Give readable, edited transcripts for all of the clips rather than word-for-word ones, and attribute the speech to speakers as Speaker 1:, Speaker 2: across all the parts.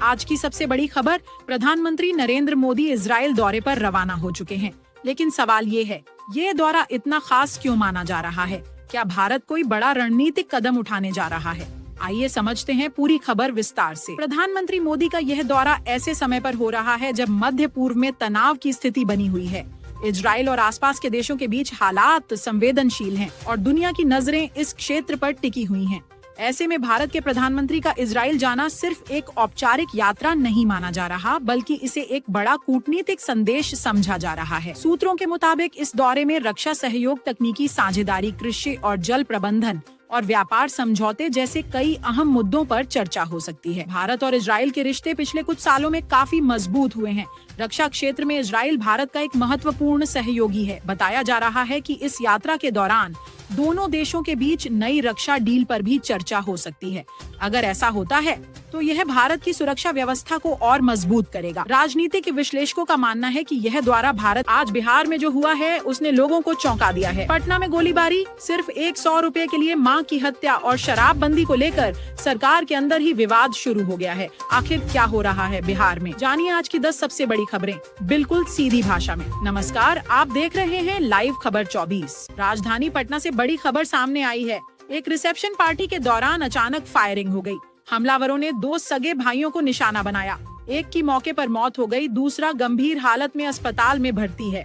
Speaker 1: आज की सबसे बड़ी खबर, प्रधानमंत्री नरेंद्र मोदी इजराइल दौरे पर रवाना हो चुके हैं। लेकिन सवाल ये है, ये दौरा इतना खास क्यों माना जा रहा है? क्या भारत कोई बड़ा रणनीतिक कदम उठाने जा रहा है? आइए समझते हैं पूरी खबर विस्तार से। प्रधानमंत्री मोदी का यह दौरा ऐसे समय पर हो रहा है जब मध्य पूर्व में तनाव की स्थिति बनी हुई है। इजराइल और आसपास के देशों के बीच हालात संवेदनशील हैं और दुनिया की नजरें इस क्षेत्र पर टिकी हुई हैं। ऐसे में भारत के प्रधानमंत्री का इजराइल जाना सिर्फ एक औपचारिक यात्रा नहीं माना जा रहा, बल्कि इसे एक बड़ा कूटनीतिक संदेश समझा जा रहा है। सूत्रों के मुताबिक इस दौरे में रक्षा सहयोग, तकनीकी साझेदारी, कृषि और जल प्रबंधन और व्यापार समझौते जैसे कई अहम मुद्दों पर चर्चा हो सकती है। भारत और इजराइल के रिश्ते पिछले कुछ सालों में काफी मजबूत हुए हैं। रक्षा क्षेत्र में इजराइल भारत का एक महत्वपूर्ण सहयोगी है। बताया जा रहा है कि इस यात्रा के दौरान दोनों देशों के बीच नई रक्षा डील पर भी चर्चा हो सकती है। अगर ऐसा होता है तो यह भारत की सुरक्षा व्यवस्था को और मजबूत करेगा। राजनीतिक विश्लेषकों का मानना है कि यह दौरा भारत आज बिहार में जो हुआ है उसने लोगों को चौंका दिया है। पटना में गोलीबारी, सिर्फ 100 रुपए के लिए मां की हत्या और शराबबंदी को लेकर सरकार के अंदर ही विवाद शुरू हो गया है। आखिर क्या हो रहा है बिहार में? जानिए आज की 10 सबसे बड़ी खबरें बिल्कुल सीधी भाषा में। नमस्कार, आप देख रहे हैं लाइव खबर 24। राजधानी पटना से बड़ी खबर सामने आई है। एक रिसेप्शन पार्टी के दौरान अचानक फायरिंग हो गई। हमलावरों ने 2 सगे भाइयों को निशाना बनाया। एक की मौके पर मौत हो गई, दूसरा गंभीर हालत में अस्पताल में भर्ती है।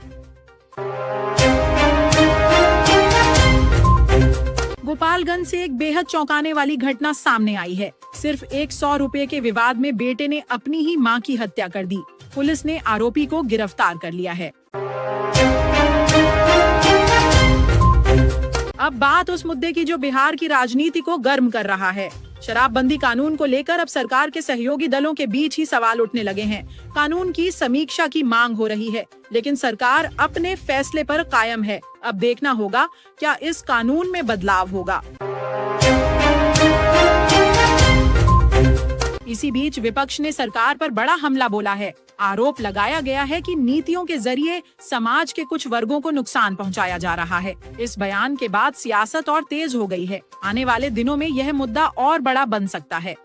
Speaker 1: गोपालगंज से एक बेहद चौंकाने वाली घटना सामने आई है। सिर्फ 100 रुपए के विवाद में बेटे ने अपनी ही मां की हत्या कर दी। पुलिस ने आरोपी को गिरफ्तार कर लिया है। अब बात उस मुद्दे की जो बिहार की राजनीति को गर्म कर रहा है। शराबबंदी कानून को लेकर अब सरकार के सहयोगी दलों के बीच ही सवाल उठने लगे हैं। कानून की समीक्षा की मांग हो रही है, लेकिन सरकार अपने फैसले पर कायम है। अब देखना होगा क्या इस कानून में बदलाव होगा। इसी बीच विपक्ष ने सरकार पर बड़ा हमला बोला है। आरोप लगाया गया है कि नीतियों के जरिए समाज के कुछ वर्गों को नुकसान पहुंचाया जा रहा है। इस बयान के बाद सियासत और तेज हो गई है। आने वाले दिनों में यह मुद्दा और बड़ा बन सकता है।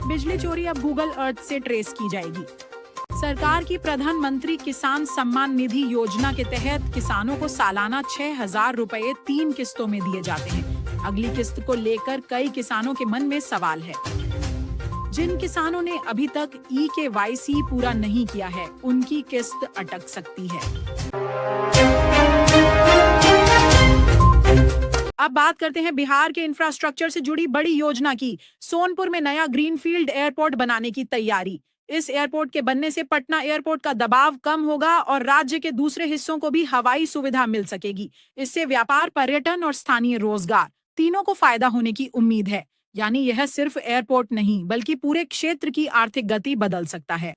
Speaker 1: बिजली चोरी अब गूगल अर्थ से ट्रेस की जाएगी। सरकार की प्रधानमंत्री किसान सम्मान निधि योजना के तहत किसानों को सालाना 6,000 रुपए 3 किस्तों में दिए जाते हैं। अगली किस्त को लेकर कई किसानों के मन में सवाल है। जिन किसानों ने अभी तक EKYC पूरा नहीं किया है, उनकी किस्त अटक सकती है। अब बात करते हैं बिहार के इंफ्रास्ट्रक्चर से जुड़ी बड़ी योजना की। सोनपुर में नया ग्रीनफील्ड एयरपोर्ट बनाने की तैयारी। इस एयरपोर्ट के बनने से पटना एयरपोर्ट का दबाव कम होगा और राज्य के दूसरे हिस्सों को भी हवाई सुविधा मिल सकेगी। इससे व्यापार, पर्यटन और स्थानीय रोजगार तीनों को फायदा होने की उम्मीद है। यानी यह सिर्फ एयरपोर्ट नहीं, बल्कि पूरे क्षेत्र की आर्थिक गति बदल सकता है।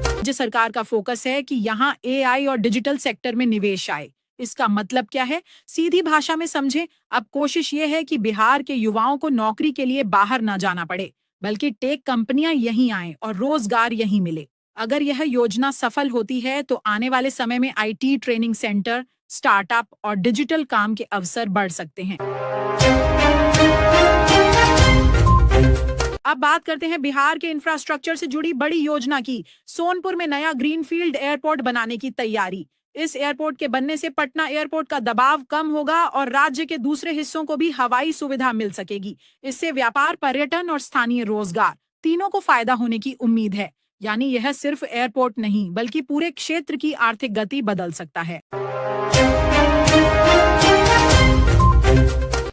Speaker 1: राज्य सरकार का फोकस है कि यहाँ AI और डिजिटल सेक्टर में निवेश आए। इसका मतलब क्या है? सीधी भाषा में समझें, अब कोशिश ये है कि बिहार के युवाओं को नौकरी के लिए बाहर न जाना पड़े, बल्कि टेक कंपनियां यहीं आएं और रोजगार यहीं मिले। अगर यह योजना सफल होती है तो आने वाले समय में IT ट्रेनिंग सेंटर, स्टार्टअप और डिजिटल काम के अवसर बढ़ सकते हैं। अब बात करते हैं बिहार के इंफ्रास्ट्रक्चर से जुड़ी बड़ी योजना की। सोनपुर में नया ग्रीनफील्ड एयरपोर्ट बनाने की तैयारी। इस एयरपोर्ट के बनने से पटना एयरपोर्ट का दबाव कम होगा और राज्य के दूसरे हिस्सों को भी हवाई सुविधा मिल सकेगी। इससे व्यापार, पर्यटन और स्थानीय रोजगार तीनों को फायदा होने की उम्मीद है। यानी यह सिर्फ एयरपोर्ट नहीं, बल्कि पूरे क्षेत्र की आर्थिक गति बदल सकता है।